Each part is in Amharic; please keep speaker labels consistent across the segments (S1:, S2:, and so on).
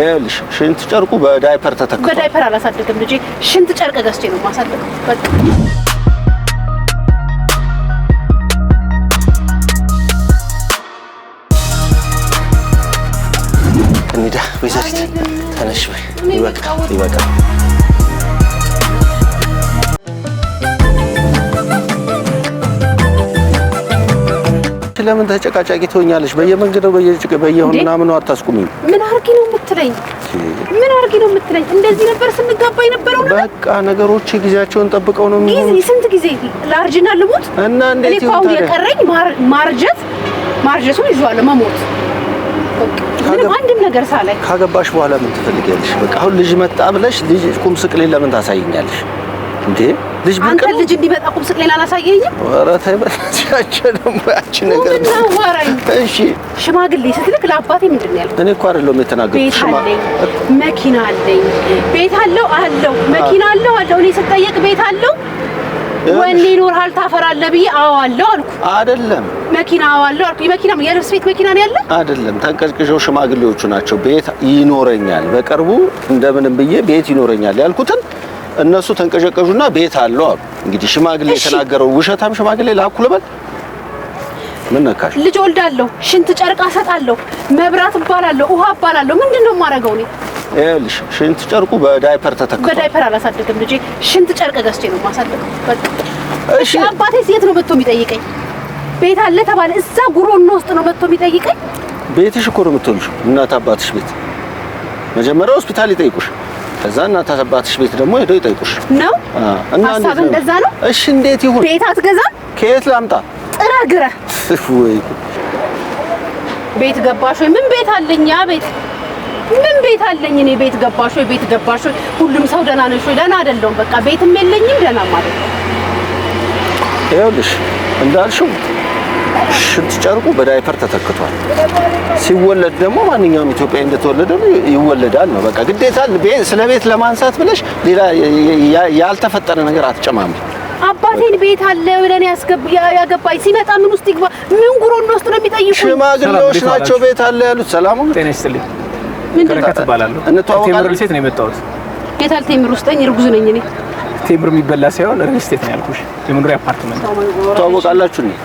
S1: ይኸውልሽ ሽንት ጨርቁ በዳይፐር ተተክቷል።
S2: በዳይፐር አላሳደግም ልጄ ሽንት ጨርቅ ገዝቼ ነው ማሳደግ። በቃ
S1: እንዴ ወይዘሪት ተነሽ በይ። ይበቃ ለምን ተጨቃጫቂ ትሆኛለሽ? በየመንገዱ በየሆነ ምናምን አታስቁሚኝ።
S2: ምን አርጊ ነው የምትለኝ? እንደዚህ ነበር ስንጋባ የነበረው።
S1: በቃ ነገሮች ጊዜያቸውን ጠብቀው ነው የሚሆኑት።
S2: ጊዜ ስንት ጊዜ ላርጅና ልሞት
S1: እና እንዴት ይሁን ታዲያ?
S2: የቀረኝ ማርጀቱን ይዟል መሞት። ምንም አንድም ነገር ሳላይ
S1: ካገባሽ በኋላ ምን ትፈልጊያለሽ? በቃ አሁን ልጅ መጣ ብለሽ ልጅ ቁም ስቅሌን ለምን ታሳይኛለሽ እንዴ? ልጅ
S2: አንተ ልጅ እንዲመጣ ቁም ስቅሌን አላሳየኝም?
S1: ኧረ ተይ በእናትሽ ያቺ ነገር
S2: ነው ዋራኝ።
S1: እሺ
S2: ሽማግሌ ስትልክ ለአባቴ ምንድን ነው ያልኩት?
S1: እኔ እኮ አይደለም የተናገርኩት።
S2: መኪና አለኝ ቤት አለው መኪና አለው እኔ ስጠየቅ ቤት አለው ወኔ ይኖርሃል ታፈራለህ ብዬ አዎ አለው አልኩ።
S1: አይደለም
S2: መኪና አዎ አለው አልኩ። የመኪና የልብስ ቤት መኪና ነው ያለ አይደለም።
S1: ተንቀጭቅጨው ሽማግሌዎቹ ናቸው ቤት ይኖረኛል በቅርቡ እንደምንም ብዬ ቤት ይኖረኛል ያልኩትን እነሱ ተንቀጨቀዡና ቤት አለው አሉ። እንግዲህ ሽማግሌ የተናገረው ውሸታም ሽማግሌ ላኩ ልበል? ምን ነካሽ?
S2: ልጅ ወልዳለሁ፣ ሽንት ጨርቅ አሰጣለሁ፣ መብራት እባላለሁ፣ ውሃ እባላለሁ። ምንድነው የማደርገው እኔ?
S1: ይኸውልሽ ሽንት ጨርቁ በዳይፐር ተተክቷል።
S2: በዳይፐር አላሳደግም ልጄ ሽንት ጨርቅ ገዝቼ ነው ማሳደግ። በቃ
S1: እሺ
S2: አባቴ የት ነው መጥቶ የሚጠይቀኝ? ቤት አለ ተባለ እዛ ጉሮኖ ውስጥ ነው መጥቶ የሚጠይቀኝ።
S1: ቤትሽ እኮ ነው የምትሆንሽው፣ እናት አባትሽ ቤት። መጀመሪያ ሆስፒታል ይጠይቁሽ፣ ከዛ እናት አባትሽ ቤት ደግሞ ሄደው ይጠይቁሽ
S2: ነው። እና እንደዛ ነው።
S1: እሺ እንዴት ይሁን?
S2: ቤት አትገዛም?
S1: ከየት ላምጣ?
S2: ጥራግረህ
S1: ወይ
S2: ቤት ገባሽ ወይ? ምን ቤት አለኝ? ያ ቤት ምን ቤት አለኝ እኔ? ቤት ገባሽ ወይ? ሁሉም ሰው ደህና ነሽ ወይ? ደህና አይደለሁም። በቃ ቤትም የለኝም ደህናም አይደለም።
S1: ይኸውልሽ እንዳልሽው ሽንት ጨርቁ በዳይፐር ተተክቷል። ሲወለድ ደግሞ ማንኛውም ኢትዮጵያዊ እንደተወለደ ይወለዳል ነው በቃ ግዴታ። ስለ ቤት ለማንሳት ብለሽ ሌላ ያልተፈጠረ ነገር አትጨማምሪ።
S2: አባቴን ቤት አለ ብለን ያገባኝ ሲመጣ ምን ውስጥ ይግባ? ምን ጉሮኖ ውስጥ ነው የሚጠይቁኝ?
S1: ሽማግሌዎች ናቸው ቤት አለ ያሉት። ሰላም
S3: ጤና ይስጥልኝ። ከረከት እባላለሁ። ቴምር ሪል ስቴት ነው የመጣሁት።
S2: የታል ቴምር ውስጠኝ? እርጉዝ ነኝ እኔ።
S3: ቴምር የሚበላ ሳይሆን ሪል ስቴት ነው ያልኩሽ። የመኖሪያ አፓርትመንት
S1: ተዋወቃላችሁ ነው?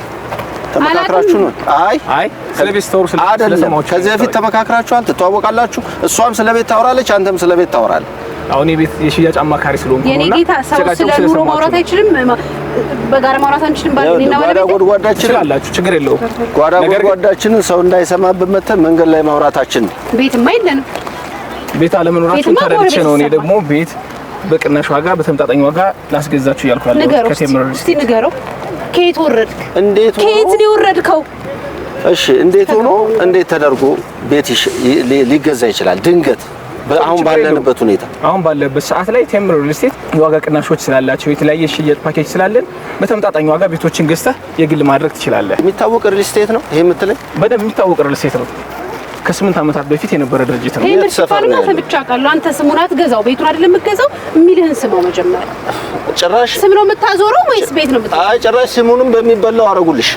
S1: ተመካክራችሁ ነው?
S3: አይ ስለ ቤት ተወሩ ስለሰማችሁ
S1: ከዚህ በፊት ተመካክራችኋል? ትተዋወቃላችሁ? እሷም ስለ ቤት ታወራለች፣ አንተም ስለ ቤት ታወራለህ።
S3: አሁን የቤት የሽያጭ አማካሪ ስለሆንኩ ነው።
S2: የኔ ጌታ ሰው ስለ ኑሮ ማውራት አይችልም? በጋራ ማውራት አንችልም? ባልና ባለቤት
S1: ጎድጓዳችን
S3: ትችላላችሁ፣ ችግር የለውም።
S1: ጎድጓዳችንን ሰው እንዳይሰማብን መተን መንገድ ላይ ማውራታችን
S2: ቤትማ የለንም።
S3: ቤት አለመኖራችሁን ተረድቼ ነው እኔ ደግሞ ቤት በቅናሽ ዋጋ በተመጣጣኝ ዋጋ ላስገዛችሁ እያልኩ ያለሁት። ከቴምር
S2: እስቲ ንገረው። ከየት ወረድክ?
S1: እንዴት
S2: ከየት ነው የወረድከው?
S1: እሺ እንዴት ሆኖ እንዴት ተደርጎ ቤት ሊገዛ ይችላል? ድንገት አሁን ባለንበት ሁኔታ
S3: አሁን ባለበት ሰዓት ላይ ቴምር ሪል ስቴት የዋጋ ቅናሾች ስላላቸው የተለያየ ሽያጭ ፓኬጅ ስላለን በተመጣጣኝ ዋጋ ቤቶችን ገዝተህ የግል ማድረግ ትችላለህ።
S1: የሚታወቅ ሪል ስቴት ነው ይሄ የምትለኝ?
S3: በደንብ የሚታወቅ ሪል ስቴት ነው። ከ8 ዓመታት በፊት የነበረ ድርጅት ነው።
S2: ቴምር ሲባልና ተብቻ ቃሉ አንተ ስሙን አትገዛው፣ ቤቱን አይደለም የምትገዛው። የሚልህን ስማው መጀመሪያ።
S1: ጭራሽ
S2: ስም ነው የምታዞረው ወይስ ቤት ነው የምታዞረው?
S1: አይ ጭራሽ ስሙንም በሚበላው አረጉልሽ።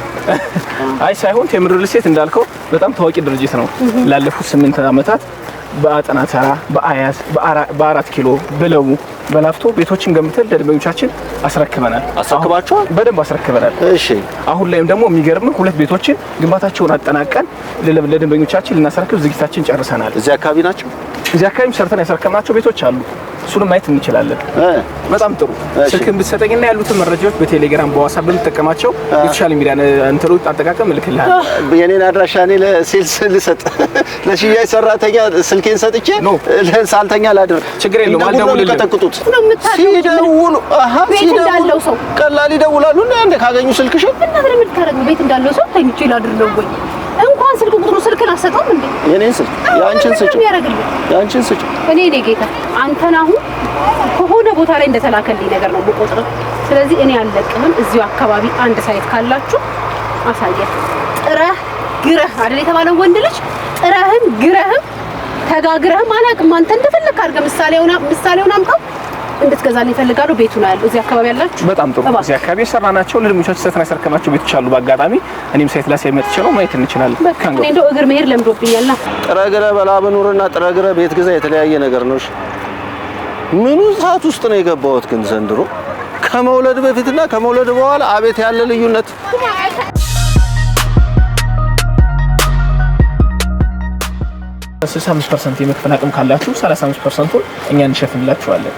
S3: አይ ሳይሆን ቴምር ሪል ስቴት እንዳልከው በጣም ታዋቂ ድርጅት ነው። ላለፉት 8 ዓመታት በአጠና ተራ፣ በአያት፣ በ4 ኪሎ፣ በለቡ፣ በላፍቶ ቤቶችን ገምተን ለደንበኞቻችን አስረክበናል።
S1: አስረክባችኋል?
S3: በደንብ አስረክበናል።
S1: እሺ
S3: አሁን ላይም ደግሞ የሚገርም 2 ቤቶችን ግንባታቸውን አጠናቀን ለደንበኞቻችን ልናስረክብ ዝግጅታችን ጨርሰናል።
S1: እዚህ አካባቢ ናቸው።
S3: እዚህ አካባቢ ሰርተን ያስረከብናቸው ቤቶች አሉ። እሱንም ማየት እንችላለን። በጣም ጥሩ። ስልክን ብትሰጠኝና ያሉትን መረጃዎች በቴሌግራም በዋትስአፕ በምትጠቀማቸው የሶሻል ሚዲያ እንትሮች አጠቃቀም እልክልሃለሁ።
S1: የኔን አድራሻ እኔ ለሴልስ ልሰጥ ለሽያጭ ሰራተኛ ስልኬን ሰጥቼ ሳልተኛ ላድር።
S3: ችግር የለውም። አልደውልልህም።
S1: ሲደውሉ
S2: ቤት እንዳለው ሰው
S1: ቀላል ይደውላሉ። እንደ ካገኙ ስልክሽን
S2: እና ለምን ልታረግ ቤት እንዳለው ሰው ተኝቼ ላድር ነው ወይ? እንኳን ስልክ ቁጥሩ ስልክን አሰጠውም እንዴ?
S1: የኔን ስልክ ያንቺን ስጭ።
S2: እኔ ጌታ አንተን አሁን ከሆነ ቦታ ላይ እንደተላከልኝ ነገር ነው የምቆጥረው። ስለዚህ እኔ አልለቅህም። እዚሁ አካባቢ አንድ ሳይት ካላችሁ አሳየህ። ጥረህ ግረህ አይደል የተባለው ወንድ ልጅ ጥረህም ግረህም ተጋግረህም አላውቅም። አንተ እንደፈለክ አድርገህ ምሳሌውን አምጣው። እንድትገዛልኝ እፈልጋለሁ። ቤቱ ነው ያለው እዚህ አካባቢ ያላችሁ?
S3: በጣም ጥሩ። እዚህ አካባቢ የሰራናቸው ለድምቻችን ሰተና ያስረከብናቸው ቤቶች አሉ። በአጋጣሚ እኔም ሳይት ላይ መጥቼ ነው ማየት እንችላለን።
S2: እኔ እንደው እግር መሄድ ለምዶብኛልና
S1: ጥረግረ በላብ ኑርና ጥረግረ ቤት ግዛ የተለያየ ነገር ነው። ምኑ ሰዓት ውስጥ ነው የገባሁት ግን ዘንድሮ ከመውለድ በፊትና ከመውለድ በኋላ አቤት ያለ ልዩነት።
S3: 65% የመክፈል አቅም ካላችሁ 35%ን እኛ እንሸፍንላችኋለን።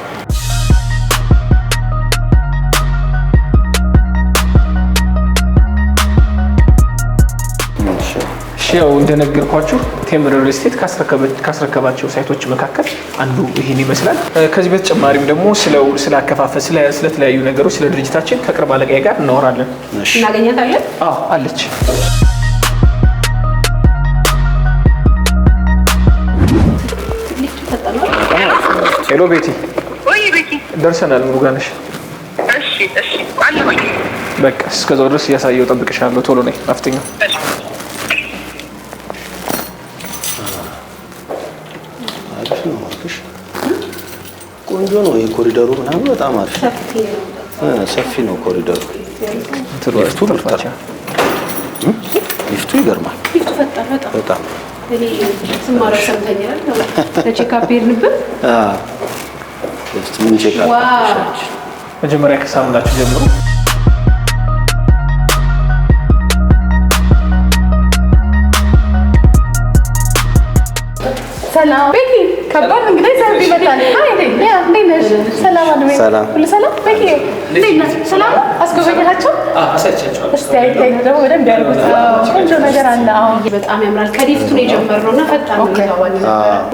S3: ያው እንደነገርኳችሁ ቴምር ሪል ስቴት ካስረከባቸው ሳይቶች መካከል አንዱ ይሄን ይመስላል። ከዚህ በተጨማሪም ደግሞ ስለ አከፋፈል ስለተለያዩ ነገሮች ስለ ድርጅታችን ከቅርብ አለቃዬ ጋር እናወራለን።
S2: እናገኛታለን?
S3: አዎ አለች። ሄሎ ቤቲ።
S4: ወይ ቤቲ
S3: ደርሰናል። ሙሉ ጋር ነሽ?
S4: እሺ እሺ አለሁኝ።
S3: በቃ እስከዛው ድረስ እያሳየው ጠብቅሻለሁ። ቶሎ ነይ አፍጥኛው።
S1: ቆንጆ ነው የኮሪደሩ ምናምን በጣም አሪፍ ሰፊ ነው ኮሪደሩ። ሊፍቱ ይገርማል።
S2: ሊፍቱ ፈጣን
S1: በጣም
S2: እኔ ስማረው ሰምተኛል። ለቼክአፕ ሄድንበት።
S1: ምን ቼክአፕ?
S3: መጀመሪያ ከሳሙናችሁ ጀምሩ።
S5: ሰላም ቤቲ። ከባድ እንግዲህ ሰርግ ይመጣል። አይ እንዴት ነሽ? ሰላም አድሜ። ሁሉ ሰላም ቤቲ? እንዴት ነሽ? ሰላም አስጎበኛችሁ?
S3: አሳይቻችኋለሁ።
S5: እስቲ አይታይ ደግሞ በደንብ ያርጉት። ቆንጆ ነገር አለ።
S2: በጣም ያምራል። ከሊፍቱ ነው የጀመርነውና ፈጣን ነው ይታወቃል።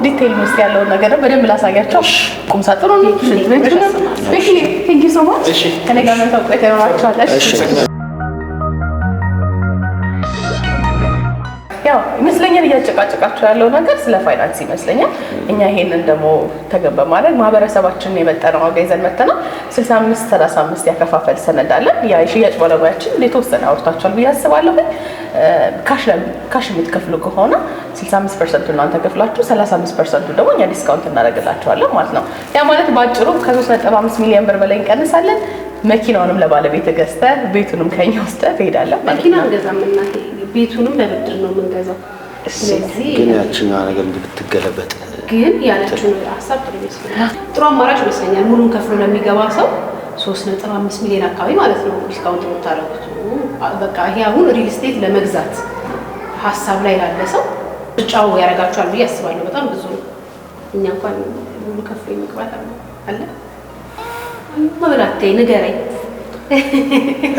S5: ዲቴይል ውስጥ ያለውን ነገር በደንብ ላሳያቸው። ቁም ሳጥኑን ቤቲ ቴንክ ዩ ሶ ማች። ከኔ ጋር ነው ተቆይታ ይኖራችኋል። እሺ ያው ይመስለኛል እያጨቃጨቃችሁ ያለው ነገር ስለ ፋይናንስ ይመስለኛል። እኛ ይሄንን ደግሞ ተገን በማድረግ ማህበረሰባችንን የመጠነው ዋጋ ይዘን መተናል። 65-35 ያከፋፈል ሰነድ አለን። ያ የሽያጭ ባለሙያችን የተወሰነ አውርታችኋል ብዬ አስባለሁ። ካሽ የምትከፍሉ ከሆነ 65% እናንተ ከፍላችሁ 35% ደግሞ እኛ ዲስካውንት እናደርግላችኋለን ማለት ነው። ያ ማለት ባጭሩ ከ3.5 ሚሊዮን ብር በላይ እንቀንሳለን። መኪናውንም ለባለቤት ገዝተህ ቤቱንም ከኛ ወስደህ ትሄዳለህ ማለት ነው።
S2: መኪና እንገዛምና ቤቱንም በብድር ነው የምንገዛው። ስለዚህ
S1: ግን ያቺኛዋ ነገር እንድትገለበጥ
S2: ግን ያለችው ሀሳብ ጥሩ ይመስላል። ጥሩ አማራጭ ይመስለኛል። ሙሉን ከፍሎ ለሚገባ ሰው 3.5 ሚሊዮን አካባቢ ማለት ነው ዲስካውንት የምታደርጉት። በቃ ይሄ አሁን ሪል ስቴት ለመግዛት ሀሳብ ላይ ላለ ሰው ምርጫው ያደርጋቸዋል ብዬ አስባለሁ። በጣም ብዙ ነው። እኛ እንኳን ሙሉ ከፍሎ የሚገባት አለ መብላቴ ንገረኝ።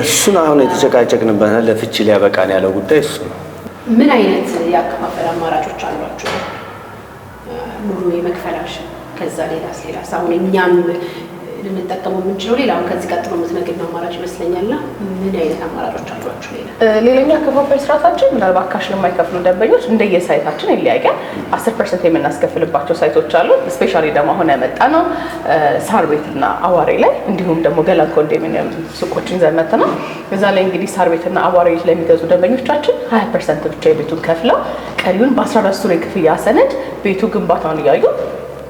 S1: እሱን አሁን የተጨቃጨቅንበት ለፍቺ ሊያበቃን ያለው ጉዳይ እሱ ነው።
S2: ምን አይነት የአከፋፈል አማራጮች አሏቸው? ሙሉ የመክፈላሽ ከዛ ሌላስ አሁን እኛም ልንጠቀመው የምንችለው ሌላውን ከዚህ ቀጥሎ የምትነግሪው አማራጭ ይመስለኛልና ምን አይነት አማራጮች አሏችሁ?
S5: ሌላኛ አከፋፈል ስርዓታችን ምናልባት ካሽ ለማይከፍሉ ደንበኞች እንደየሳይታችን ይለያያል። 10% የምናስከፍልባቸው ሳይቶች አሉ። ስፔሻሊ ደግሞ አሁን ያመጣ ነው ሳር ቤትና አዋሬ ላይ እንዲሁም ደግሞ ገላን ኮንዶሚኒየም ሱቆችን ይዘን መጥተናል። እዛ ላይ እንግዲህ ሳር ቤትና አዋሬ ለሚገዙ ደንበኞቻችን 20% ብቻ የቤቱን ከፍለው ቀሪውን በ14 ዙር የክፍያ ሰነድ ቤቱ ግንባታውን እያዩ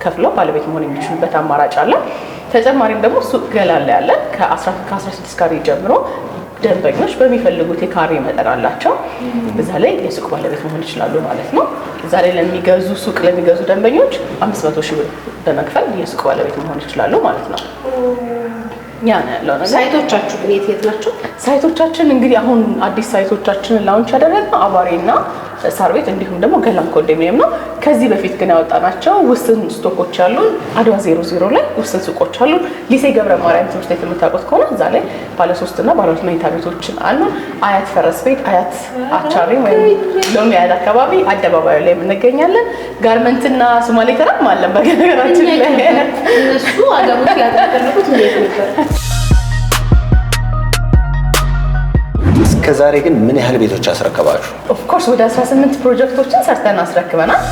S5: ከፍለው ባለቤት መሆን የሚችሉበት አማራጭ አለ። ተጨማሪም ደግሞ ሱቅ ገላን ላይ ያለ ከ16 ካሬ ጀምሮ ደንበኞች በሚፈልጉት የካሬ መጠን አላቸው። እዛ ላይ የሱቅ ባለቤት መሆን ይችላሉ ማለት ነው። እዛ ላይ ለሚገዙ ሱቅ ለሚገዙ ደንበኞች 500 ሺህ ብር በመክፈል የሱቅ ባለቤት መሆን ይችላሉ ማለት ነው። ያ ነው ያለው ነገር።
S2: ሳይቶቻችሁ ግን የት ናቸው?
S5: ሳይቶቻችን እንግዲህ አሁን አዲስ ሳይቶቻችንን ላውንች ያደረግነው አዋሬና ሳር ቤት እንዲሁም ደግሞ ገላን ኮንዶሚኒየም ነው። ከዚህ በፊት ግን ያወጣናቸው ውስን ስቶኮች ያሉን አድዋ 00 ላይ ውስን ሱቆች አሉን። ሊሴ ገብረ ማርያም ትምህርት ቤት የምታውቁት ከሆነ እዛ ላይ ባለ 3 እና ባለ 2 መኝታ ቤቶችን አሉን። አያት ፈረስ ቤት፣ አያት አቻሪ ወይም ሎሚ አያት አካባቢ አደባባዩ ላይ የምንገኛለን። ጋርመንትና ሶማሌ ተራም አለን። በነገራችን ላይ
S2: እነሱ አገሩት ያደረጉት እንዴት ነበር?
S1: እስከዛሬ ግን ምን ያህል ቤቶች አስረከባችሁ?
S5: ኦፍ ኮርስ ወደ 18 ፕሮጀክቶችን ሰርተን አስረክበናል።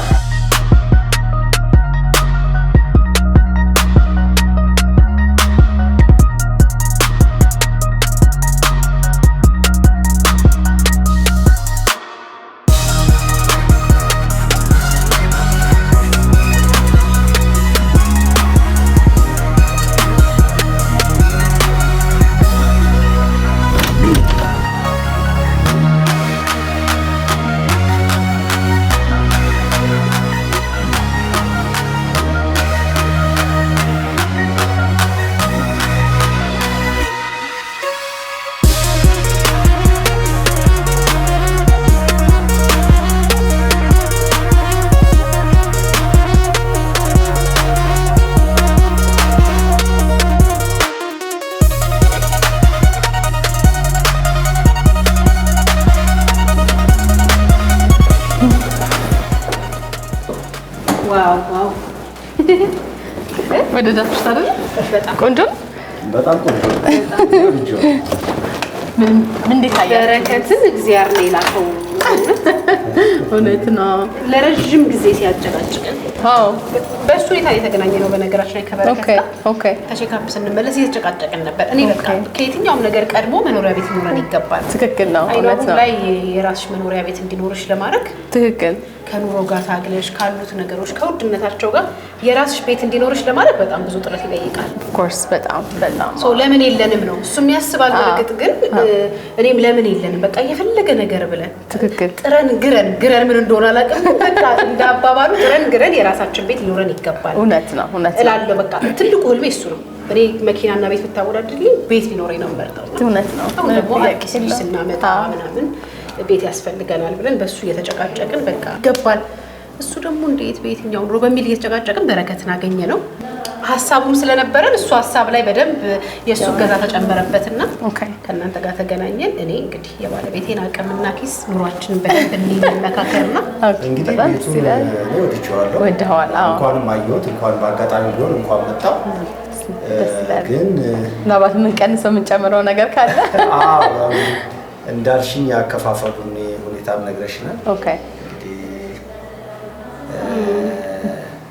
S2: ዋው
S5: ወደዳችሁት አይደል?
S2: በጣም
S5: ቆንጆ ነው።
S1: በጣም ቆንጆ
S5: ምን እንዴት አያችሁ?
S2: በረከትን እግዚአብሔር ነው የላከው።
S5: እውነት ነው።
S2: ለረጅም ጊዜ ሲያጨቃጭቀን
S5: አዎ
S2: በእሱ ሁኔታ የተገናኘ ነው። በነገራችን ላይ ከበረከት ጋር
S5: ኦኬ
S2: ከቼካፕ ስንመለስ እየተጨቃጨቅን ነበር። እኔ በቃ ከየትኛውም ነገር ቀድሞ መኖሪያ ቤት ሊኖረን ይገባል።
S5: ትክክል ነው። እውነት ነው።
S2: ላይ የራስሽ መኖሪያ ቤት እንዲኖርሽ ለማድረግ
S5: ትክክል
S2: ከኑሮ ጋር ታግለሽ ካሉት ነገሮች ከውድነታቸው ጋር የራስሽ ቤት እንዲኖርሽ ለማድረግ በጣም ብዙ ጥረት ይጠይቃል።
S5: ኮርስ በጣም
S2: ለምን የለንም ነው እሱም ያስባል። በእርግጥ ግን እኔም ለምን የለንም በቃ የፈለገ ነገር ብለን
S5: ትክክል
S2: ጥረን ግረን ምን እንደሆነ አላውቅም። በቃ እንደ አባባሉ ጥረን ግረን የራሳችን ቤት ሊኖረን ይገባል።
S5: እውነት ነው
S2: እላለሁ። በቃ ትልቁ ህልሜ እሱ ነው። እኔ መኪናና ቤት ብታወዳድርልኝ ቤት ሊኖረኝ ነው የምመርጠው።
S5: እውነት ነው።
S2: አሁን ደግሞ አዲስ ልጅ ስናመጣ ምናምን ቤት ያስፈልገናል ብለን በሱ እየተጨቃጨቅን በቃ ገባል። እሱ ደግሞ እንዴት በየትኛው ኑሮ በሚል እየተጨቃጨቅን በረከትን አገኘ ነው። ሀሳቡም ስለነበረን እሱ ሀሳብ ላይ በደንብ የእሱ ገዛ ተጨመረበትና ከእናንተ ጋር ተገናኘን። እኔ እንግዲህ የባለቤቴን አቅምና ኪስ ኑሯችንን በደንብ እንመካከርና
S1: እንግዲህ ቤቱን ወድጄዋለሁ። እንኳንም አየሁት፣ እንኳን በአጋጣሚ ቢሆን እንኳን መጣሁ። ግን
S5: ምናልባት የምንቀንሰው የምንጨምረው ነገር ካለ
S1: እንዳልሽኝ ያከፋፈሉን ሁኔታም ነግረሽናል።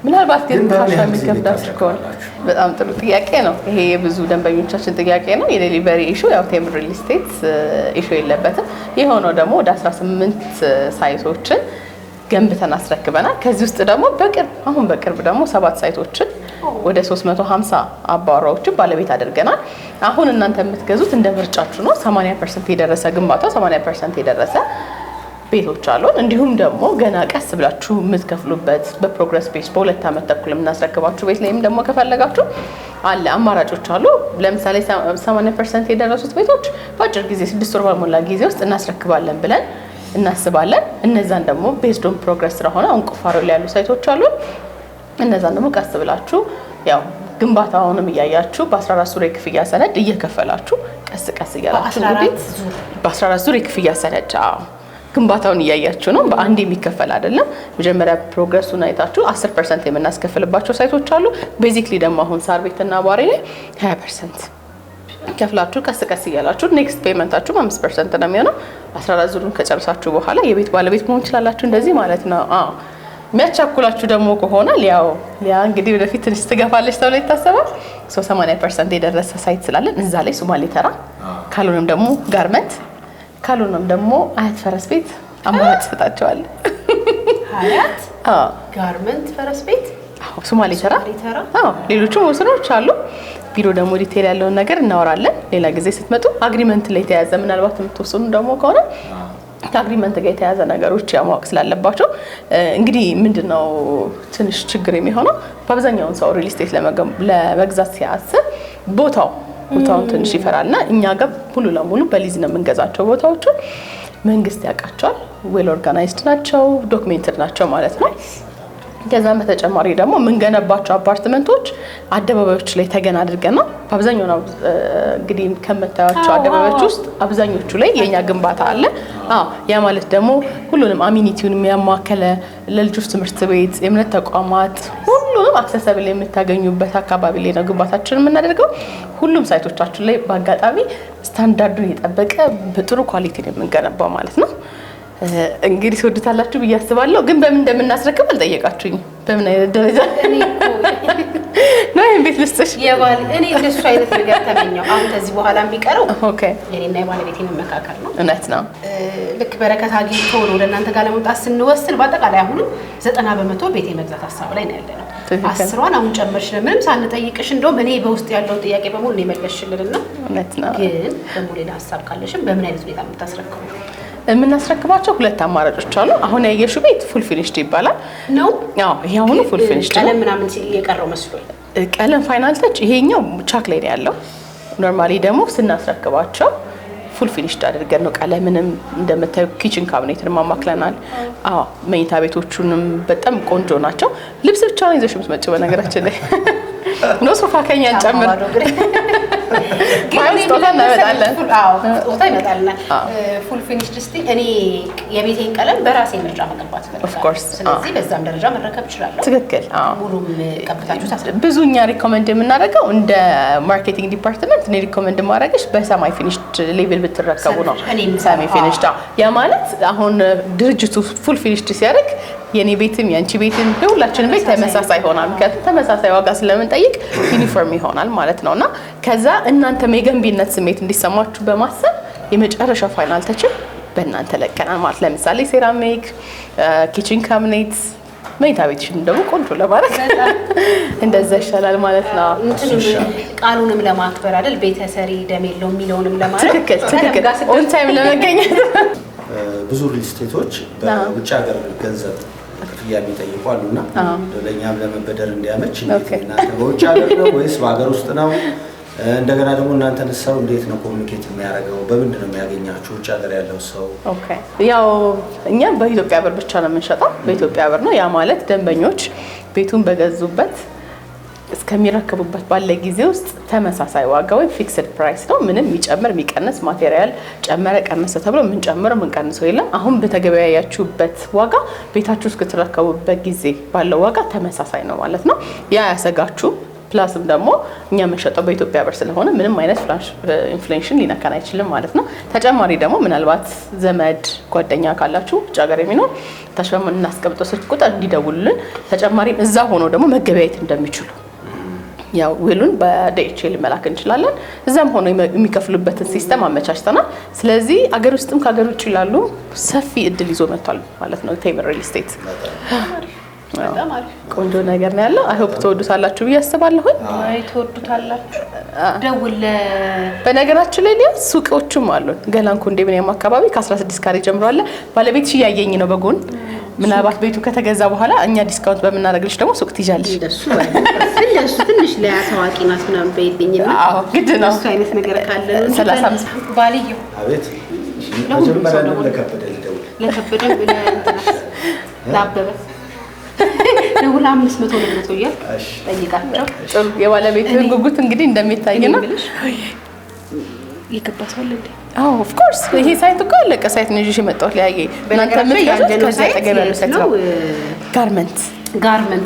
S5: ምናልባት ግን ካሽ የሚከብዳችሁ ከሆነ በጣም ጥሩ ጥያቄ ነው። ይሄ የብዙ ደንበኞቻችን ጥያቄ ነው። የዴሊቨሪ ኢሹ ያው ቴምር ሪል ስቴት ኢሹ የለበትም። የሆነው ደግሞ ወደ 18 ሳይቶችን ገንብተን አስረክበናል። ከዚህ ውስጥ ደግሞ በቅርብ ደግሞ 7 ሳይቶችን ወደ 350 አባወራዎችን ባለቤት አድርገናል። አሁን እናንተ የምትገዙት እንደ ምርጫችሁ ነው። 80% የደረሰ ግንባታ 80% የደረሰ ቤቶች አሉን። እንዲሁም ደግሞ ገና ቀስ ብላችሁ የምትከፍሉበት በፕሮግረስ ቤዝ በ2 ዓመት ተኩል የምናስረክባችሁ ቤት ላይም ደግሞ ከፈለጋችሁ አለ አማራጮች አሉ። ለምሳሌ 80% የደረሱት ቤቶች በአጭር ጊዜ 6 ወር ባልሞላ ጊዜ ውስጥ እናስረክባለን ብለን እናስባለን። እነዛን ደግሞ ቤዝድ ኦን ፕሮግረስ ስለሆነ አሁን ቁፋሮ ላይ ያሉ ሳይቶች አሉ። እነዛን ደግሞ ቀስ ብላችሁ ያው ግንባታውንም እያያችሁ በ14 ዙር የክፍያ ሰነድ እየከፈላችሁ ቀስ እያላችሁ እንግዲህ በ14 ዙር የክፍያ ሰነድ ግንባታውን እያያችሁ ነው። በአንድ የሚከፈል አይደለም። መጀመሪያ ፕሮግረሱን አይታችሁ 10% የምናስከፍልባቸው ሳይቶች አሉ። ቤዚክሊ ደግሞ አሁን ሳር ቤትና ቧሬ ላይ 20% ከፍላችሁ ቀስ እያላችሁ ኔክስት ፔመንታችሁ 5% ነው የሚሆነው። 14 ዙሩን ከጨረሳችሁ በኋላ የቤት ባለቤት መሆን ትችላላችሁ። እንደዚህ ማለት ነው። የሚያቻኩላችሁ ደግሞ ከሆነ ሊያ እንግዲህ ወደፊት ትንሽ ትገፋለች ተብሎ ይታሰባል። 80% የደረሰ ሳይት ስላለን እዛ ላይ ሶማሌ ተራ ካልሆነም ደግሞ ጋርመንት ካልሆነም ደግሞ አያት ፈረስ ቤት አማራጭ ሰጣቸዋል።
S2: አያት ጋርመንት ፈረስ ቤት
S5: ሶማሌ ተራ ሌሎችም ወሰኖች አሉ። ቢሮ ደግሞ ዲቴል ያለውን ነገር እናወራለን ሌላ ጊዜ ስትመጡ። አግሪመንት ላይ የተያዘ ምናልባት የምትወስኑ ደግሞ ከሆነ ከአግሪመንት ጋር የተያዘ ነገሮች ማወቅ ስላለባቸው እንግዲህ ምንድነው ትንሽ ችግር የሚሆነው በአብዛኛውን ሰው ሪል ስቴት ለመግዛት ሲያስብ ቦታውን ትንሽ ይፈራልና እኛ ጋር ሙሉ ለሙሉ በሊዝ ነው የምንገዛቸው። ቦታዎቹ መንግስት ያውቃቸዋል፣ ዌል ኦርጋናይዝድ ናቸው፣ ዶክሜንትድ ናቸው ማለት ነው። ከዛም በተጨማሪ ደግሞ የምንገነባቸው አፓርትመንቶች አደባባዮች ላይ ተገን አድርገን ነው። በአብዛኛው ነው እንግዲህ ከምታዩቸው አደባባዮች ውስጥ አብዛኞቹ ላይ የኛ ግንባታ አለ። ያ ማለት ደግሞ ሁሉንም አሚኒቲውን የሚያማከለ ለልጆች ትምህርት ቤት፣ የእምነት ተቋማት ሁሉንም አክሰሰብል የምታገኙበት አካባቢ ላይ ነው ግንባታችንን የምናደርገው። ሁሉም ሳይቶቻችን ላይ በአጋጣሚ ስታንዳርዱን የጠበቀ በጥሩ ኳሊቲ ነው የምንገነባው ማለት ነው። እንግዲህ ትወዱታላችሁ ብዬ አስባለሁ። ግን በምን እንደምናስረክብ አልጠየቃችሁኝ። በምን አይነት ደረጃ ነው ይሄን ቤት ልስጥሽ?
S2: እኔ እንደሱ አይነት ነገር ተመኘው። አሁን ከዚህ በኋላ የሚቀረው የኔና የባለቤቴ መመካከል ነው።
S5: እውነት ነው።
S2: ልክ በረከት አግኝቶ ነው ወደ እናንተ ጋር ለመምጣት ስንወስን በአጠቃላይ አሁንም 90% ቤት የመግዛት ሀሳብ ላይ ነው ያለነው። 10ዋን አሁን ጨመርሽ ምንም ሳንጠይቅሽ እንደውም እኔ በውስጥ ያለውን ጥያቄ በሙሉ ነው የመለስሽልንና
S5: እውነት ነው።
S2: ግን ደግሞ ሌላ ሀሳብ ካለሽም በምን አይነት ሁኔታ የምታስረክቡ?
S5: የምናስረክባቸው 2 አማራጮች አሉ። አሁን ያየሽው ቤት ፉል ፊኒሽድ ይባላል ነው። ይሄ አሁን ፉል ፊኒሽድ
S2: ቀለም ምናምን የቀረው መስሎኝ
S5: ቀለም ፋይናል ተች ይሄኛው ቻክ ላይ ነው ያለው። ኖርማሊ ደግሞ ስናስረክባቸው ፉል ፊኒሽድ አድርገን ነው። ቀለምንም እንደምታዩ ኪችን ካቢኔትንም አማክለናል። መኝታ ቤቶቹንም በጣም ቆንጆ ናቸው። ልብስ ብቻ ነው ይዘሽ የምትመጪው በነገራችን ላይ ነው ሶፋ ከኛ ጨምር ግን ስጦታ እናመጣለን።
S2: አዎ ስጦታ ይመጣልናል። ፉል ፊኒሽድ እስቲ እኔ የቤቴን ቀለም በራሴ ምርጫ መቀባት ፈልጋለሁ። ስለዚህ በዛም ደረጃ መረከብ ይችላል።
S5: ትክክል።
S2: ሙሉም ቀብታችሁ ታስደብ
S5: ብዙኛ ሪኮመንድ የምናደርገው እንደ ማርኬቲንግ ዲፓርትመንት እኔ ሪኮመንድ ማድረግሽ በሰማይ ፊኒሽድ ሌቭል ብትረከቡ ነው። ሰሚ ፊኒሽድ ያ ማለት አሁን ድርጅቱ ፉል ፊኒሽድ ሲያደርግ የኔ ቤትም ያንቺ ቤትም ሁላችንም ቤት ተመሳሳይ ይሆናል። ምክንያቱም ተመሳሳይ ዋጋ ስለምንጠይቅ ዩኒፎርም ይሆናል ማለት ነውና ከዛ እናንተም የገንቢነት ስሜት እንዲሰማችሁ በማሰብ የመጨረሻው ፋይናል ተችን በእናንተ ለቀናል ማለት ለምሳሌ ሴራሚክ፣ ኪችን ካቢኔት፣ መኝታ ቤትሽን ደግሞ ቆንጆ ለማድረግ እንደዛ ይሻላል ማለት ነው።
S2: ቃሉንም ለማክበር አይደል ቤተሰሪ ደም የለውም የሚለውንም ለማለት
S5: ትክክል ኦን ታይም ለመገኘት
S1: ብዙ ሪል ስቴቶች በውጭ ሀገር ገንዘብ ክፍያ የሚጠይቁ አሉና ለኛም ለመበደር እንዲያመች እናንተ በውጭ ሀገር ነው ወይስ በሀገር ውስጥ ነው? እንደገና ደግሞ እናንተን ሰው እንዴት ነው ኮሙኒኬት የሚያደርገው? በምንድን ነው የሚያገኛችሁ ውጭ ሀገር ያለው ሰው?
S5: ኦኬ ያው እኛ በኢትዮጵያ ብር ብቻ ነው የምንሸጠው። በኢትዮጵያ ብር ነው። ያ ማለት ደንበኞች ቤቱን በገዙበት እስከሚረከቡበት ባለ ጊዜ ውስጥ ተመሳሳይ ዋጋ ወይ ፊክስድ ፕራይስ ነው። ምንም የሚጨምር የሚቀንስ ማቴሪያል ጨመረ ቀነሰ ተብሎ የምንጨምረው የምንቀንሰው የለም። አሁን በተገበያያችሁበት ዋጋ ቤታችሁ እስክትረከቡበት ጊዜ ባለው ዋጋ ተመሳሳይ ነው ማለት ነው። ያ ያሰጋችሁ ፕላስም ደግሞ እኛ የምንሸጠው በኢትዮጵያ ብር ስለሆነ ምንም አይነት ኢንፍሌሽን ሊነካን አይችልም ማለት ነው። ተጨማሪ ደግሞ ምናልባት ዘመድ ጓደኛ ካላችሁ ውጭ ሀገር የሚኖር ታች በምናስቀምጠው ስልክ ቁጥር እንዲደውሉልን ተጨማሪም እዛ ሆኖ ደግሞ መገበያየት እንደሚችሉ ያው ውሉን በዲኤችኤል መላክ እንችላለን። እዛም ሆኖ የሚከፍሉበትን ሲስተም አመቻችተናል። ስለዚህ አገር ውስጥም ከሀገር ውጭ ይላሉ ሰፊ እድል ይዞ መጥቷል ማለት ነው ቴምር ሪል ስቴት። ቆንጆ ነገር ነው ያለው። አይ ሆፕ ተወዱታላችሁ ብዬ አስባለሁ።
S2: አይ ተወዱታላችሁ። ደውል
S5: በነገራችን ላይ ሱቆችም አሉን ገላን ኮንዶሚኒየም አካባቢ ከ16 ካሬ ጀምሮ አለ። ባለቤትሽ እያየኝ ነው በጎን ምናልባት ቤቱ ከተገዛ በኋላ እኛ ዲስካውንት በመናደርግልሽ ደግሞ ሱቅ ትይዣለሽ።
S2: እንደሱ ትንሽ ለያታዋቂ ናት ምናምን በይልኝና
S5: አዎ ግድ ነው
S2: እሱ አይነት ነገር ካለ ነው
S5: 35
S2: ባልየው
S1: አቤት መጀመሪያ ለከበደ
S2: ለአበበ ደውል 500 ነው ይያል ጠይቃቸው።
S5: ጥሩ የባለቤትህን ጉጉት እንግዲህ እንደሚታይ ነው
S2: ይከባሰው እንዴ?
S5: አዎ ኦፍ ኮርስ ይሄ ሳይት እኮ አለቀ ሳይት ነው ይዤ መጣሁት። ለያየ እናንተ ምትያዙት ከዛ ተገበያ ነው ሳይት ነው ጋርመንት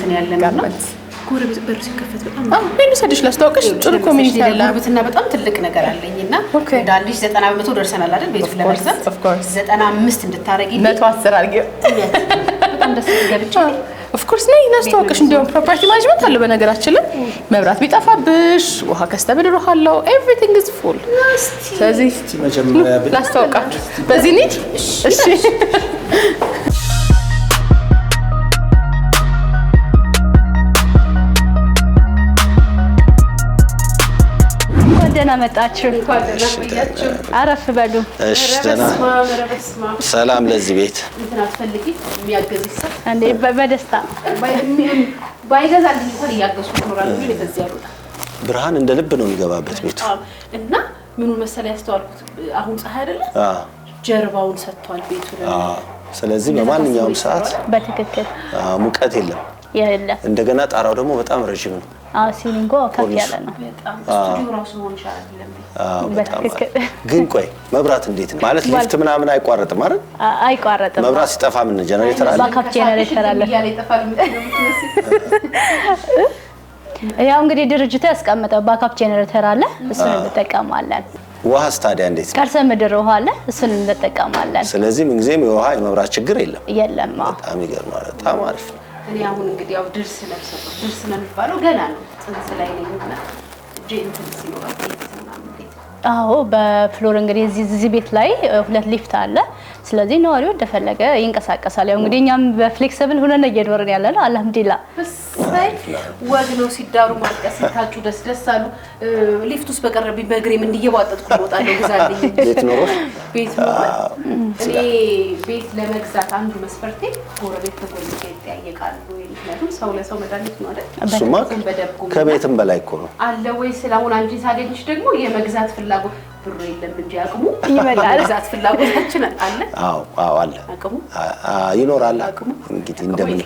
S5: ነው ያለና ጋርመንት ጎረቤት በር ሲከፈት በጣም ምን ሰድሽ ላስተዋውቅሽ ጥሩ ኮሚኒቲ ያለ
S2: ጉርብትና በጣም ትልቅ ነገር አለኝና እንዳልሽ 90% ደርሰናል አይደል? ቤቱ ለመግዛት 95 እንድታረጊ
S5: 110 አርጊ
S2: በጣም ደስ ይገብጭ
S5: ኦፍ ኮርስ ነይ ላስተዋውቅሽ። እንደውም ፕሮፐርቲ ማኔጅመንት አለ በነገራችን ላይ መብራት ቢጠፋብሽ ውሃ ከስተብድር ውሃ አለው ኤቭሪቲንግ ኢዝ ፉል። ስለዚህ
S1: መጀመሪያ
S5: ላስተዋውቃችሁ በዚህ ኒድ እሺ
S6: ደህና መጣችሁ። አረፍ በሉ።
S1: እሺ ደህና ሰላም። ለዚህ ቤት
S2: እንትን አትፈልጊ የሚያገዝሽ ሰው
S6: እንዴ? በደስታ
S2: ባይገዛልኝ እንኳን እያገዝኩ እኖራለሁ። ግን በዚህ ያሉት
S1: ብርሃን እንደ ልብ ነው የሚገባበት ቤቱ
S2: እና ምኑ መሰለ ያስተዋልኩት አሁን ፀሐይ አይደለ ጀርባውን ሰጥቷል ቤቱ ላይ።
S1: ስለዚህ በማንኛውም ሰዓት
S6: በትክክል
S1: ሙቀት የለም። እንደገና ጣራው ደግሞ በጣም ረጅም ነው።
S6: ሲሊንጎ ከፍ ያለ ነው።
S2: በጣም ስቱዲዮ ራሱ ሆነ ይሻላል።
S6: በትክክል
S1: ግን ቆይ መብራት እንዴት ነው ማለት ሊፍት ምናምን አይቋረጥም አይደል?
S6: አይቋረጥም።
S1: መብራት ሲጠፋ ምን ጀነሬተር አለ?
S6: ባካፕ ጀነሬተር አለ። ያው እንግዲህ ድርጅቱ ያስቀመጠው ባካፕ ጀነሬተር አለ። እሱን እንጠቀማለን።
S1: ውሃስ ታዲያ እንዴት ነው?
S6: ከርሰ ምድር ውሃ አለ። እሱን እንጠቀማለን።
S1: ስለዚህ ምንጊዜም የውሃ የመብራት ችግር የለም።
S6: የለም።
S1: በጣም ይገርማል። በጣም አሪፍ ነው።
S2: እኔ አሁን እንግዲህ ያው ድርስ ለብሰው ድርስ ነው የሚባለው ገና ነው ጽንስ ላይ ነኝና ጄንትል ሲኖር
S6: አዎ በፍሎር እንግዲህ እዚህ ቤት ላይ 2 ሊፍት አለ። ስለዚህ ነዋሪው እንደፈለገ ይንቀሳቀሳል። ያው እንግዲህ እኛም በፍሌክሲብል ሆነን እየኖርን ያለ ነው። አልሐምዱሊላህ
S2: ወግ ነው ሲዳሩ ማጥቀስ ሲታጩ ደስ ደስ አሉ። ሊፍት ውስጥ በቀረብኝ በእግሬም እንዲየባጠጥኩ ወጣለሁ። ግዛልኝ
S1: ቤት ኖሮ
S2: እኔ ቤት ለመግዛት አንዱ መስፈርቴ ጎረቤት ከጎረቤት ይጠያየቃሉ። ምክንያቱም ሰው ለሰው መድኃኒት ነው አይደል?
S1: እሱማ ከቤትም በላይ እኮ ነው
S2: አለ ወይ? ስለአሁን አንቺ ሳገኝሽ ደግሞ የመግዛት ፍላጎት ብሩ የለም እንጂ አቅሙ
S6: ይመጣል።
S2: ዛት ፍላጎታችን አለ።
S1: አዎ አለ
S2: አቅሙ
S1: ይኖራል። እንግዲህ እንደምን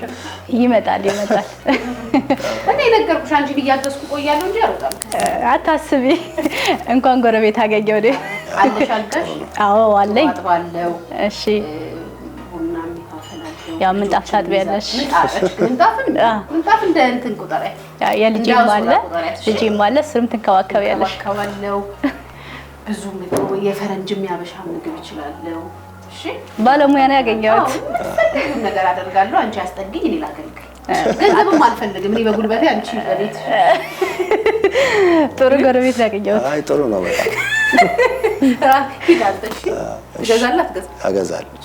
S6: ይመጣል።
S2: እኔ ነገርኩሽ አንቺ እያገዝኩ ቆያለሁ እንጂ አልወጣም።
S6: አታስቢ። እንኳን ጎረቤት አገኘው ወደ
S2: አለሽ አልጋሽ?
S6: አዎ አለኝ።
S2: አጥባለሁ።
S6: እሺ
S2: ቡና የሚታፈላለው
S6: ያው ምንጣፍ ታጥቢያለሽ?
S2: ምንጣፍ እንደ እንትን ቁጠራ
S6: የልጄም አለ እሱንም ትንከባከቢያለሽ?
S2: ከባለው ብዙ ምግብ የፈረንጅም ያበሻ ምግብ ይችላልው። እሺ
S6: ባለሙያ ነው ያገኘሁት።
S2: ሁሉ ነገር አደርጋለሁ። አንቺ አስጠግኝ፣ እኔ ላገልግል። ገንዘብም አልፈልግም። እኔ በጉልበቴ አንቺ በቤት
S6: ጥሩ ጎረቤት ነው ያገኘሁት።
S1: አይ ጥሩ ነው በጣም
S2: ሂዳለሽ። ገዛላት
S1: አገዛለሁ።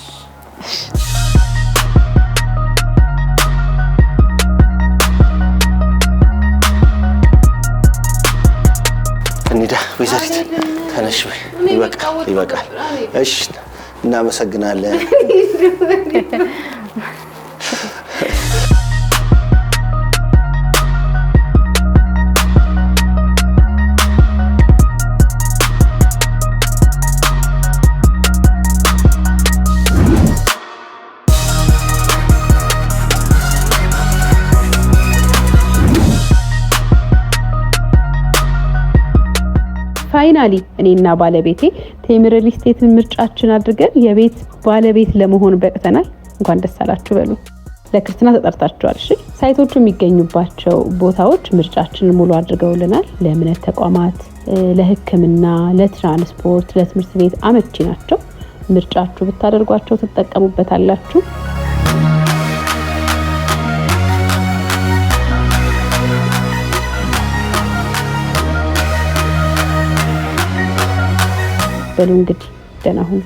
S1: እንዴ ወይዘሪት ተነሽ ወይ ይበቃል። እሺ እናመሰግናለን።
S2: ፋይናሊ እኔና ባለቤቴ ቴምር ሪል ስቴትን ምርጫችን አድርገን የቤት ባለቤት ለመሆን በቅተናል። እንኳን ደስ አላችሁ በሉ። ለክርስትና ተጠርታችኋል። እሺ ሳይቶቹ የሚገኙባቸው ቦታዎች ምርጫችንን ሙሉ አድርገውልናል። ለእምነት ተቋማት፣ ለሕክምና፣ ለትራንስፖርት፣ ለትምህርት ቤት አመቺ ናቸው። ምርጫችሁ ብታደርጓቸው ትጠቀሙበታላችሁ። በሉ እንግዲህ ደህና ሁኑ።